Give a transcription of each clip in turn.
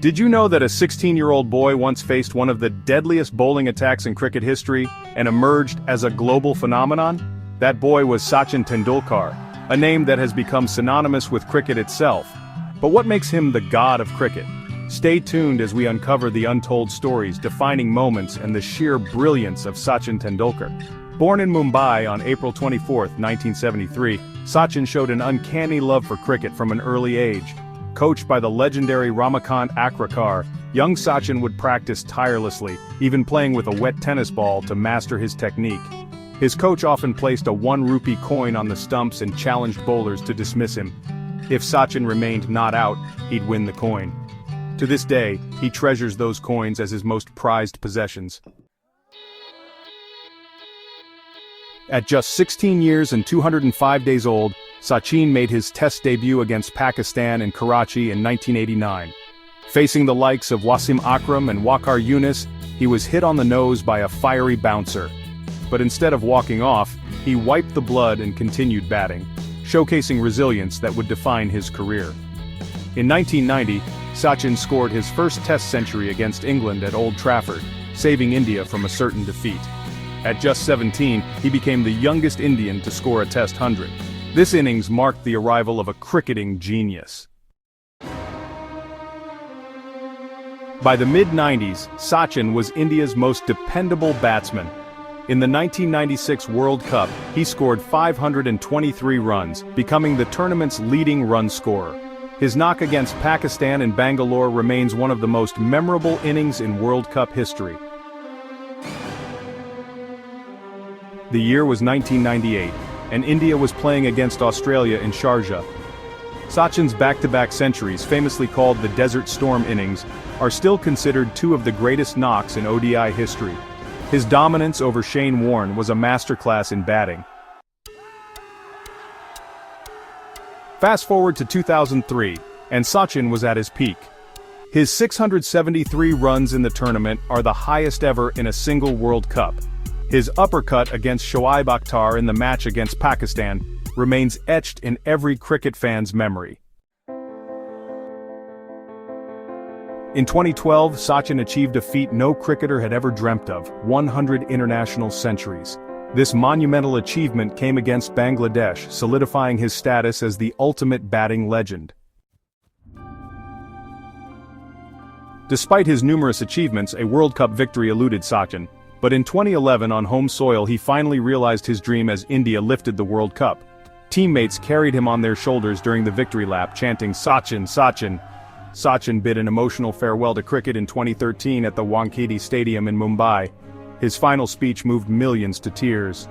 Did you know that a 16-year-old boy once faced one of the deadliest bowling attacks in cricket history and emerged as a global phenomenon? That boy was Sachin Tendulkar, a name that has become synonymous with cricket itself. But what makes him the god of cricket? Stay tuned as we uncover the untold stories, defining moments, and the sheer brilliance of Sachin Tendulkar. Born in Mumbai on April 24, 1973, Sachin showed an uncanny love for cricket from an early age. Coached by the legendary Ramakant Akratkar, young Sachin would practice tirelessly, even playing with a wet tennis ball to master his technique. His coach often placed a 1 rupee coin on the stumps and challenged bowlers to dismiss him. If Sachin remained not out, he'd win the coin. To this day, he treasures those coins as his most prized possessions. At just 16 years and 205 days old, Sachin made his Test debut against Pakistan in Karachi in 1989. Facing the likes of Wasim Akram and Waqar Younis, he was hit on the nose by a fiery bouncer. But instead of walking off, he wiped the blood and continued batting, showcasing resilience that would define his career. In 1990, Sachin scored his first Test century against England at Old Trafford, saving India from a certain defeat. At just 17, he became the youngest Indian to score a Test 100. This innings marked the arrival of a cricketing genius. By the mid-90s, Sachin was India's most dependable batsman. In the 1996 World Cup, he scored 523 runs, becoming the tournament's leading run scorer. His knock against Pakistan in Bangalore remains one of the most memorable innings in World Cup history. The year was 1998, and India was playing against Australia in Sharjah. Sachin's back-to-back centuries, famously called the Desert Storm innings, are still considered two of the greatest knocks in ODI history. His dominance over Shane Warne was a masterclass in batting. Fast forward to 2003, and Sachin was at his peak. His 673 runs in the tournament are the highest ever in a single World Cup. His uppercut against Shoaib Akhtar in the match against Pakistan remains etched in every cricket fan's memory. In 2012, Sachin achieved a feat no cricketer had ever dreamt of: 100 international centuries. This monumental achievement came against Bangladesh, solidifying his status as the ultimate batting legend. Despite his numerous achievements, a World Cup victory eluded Sachin. But in 2011 on home soil he finally realized his dream as India lifted the World Cup. Teammates carried him on their shoulders during the victory lap, chanting "Sachin, Sachin." Sachin bid an emotional farewell to cricket in 2013 at the Wankhede Stadium in Mumbai. His final speech moved millions to tears.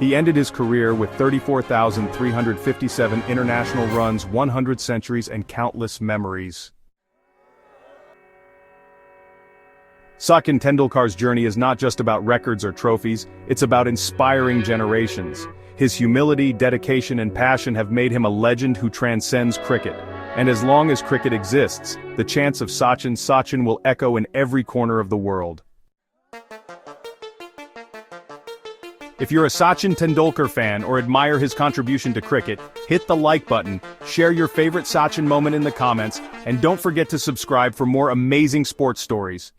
He ended his career with 34,357 international runs, 100 centuries, and countless memories. Sachin Tendulkar's journey is not just about records or trophies, it's about inspiring generations. His humility, dedication, and passion have made him a legend who transcends cricket. And as long as cricket exists, the chants of Sachin will echo in every corner of the world. If you're a Sachin Tendulkar fan or admire his contribution to cricket, hit the like button, share your favorite Sachin moment in the comments, and don't forget to subscribe for more amazing sports stories.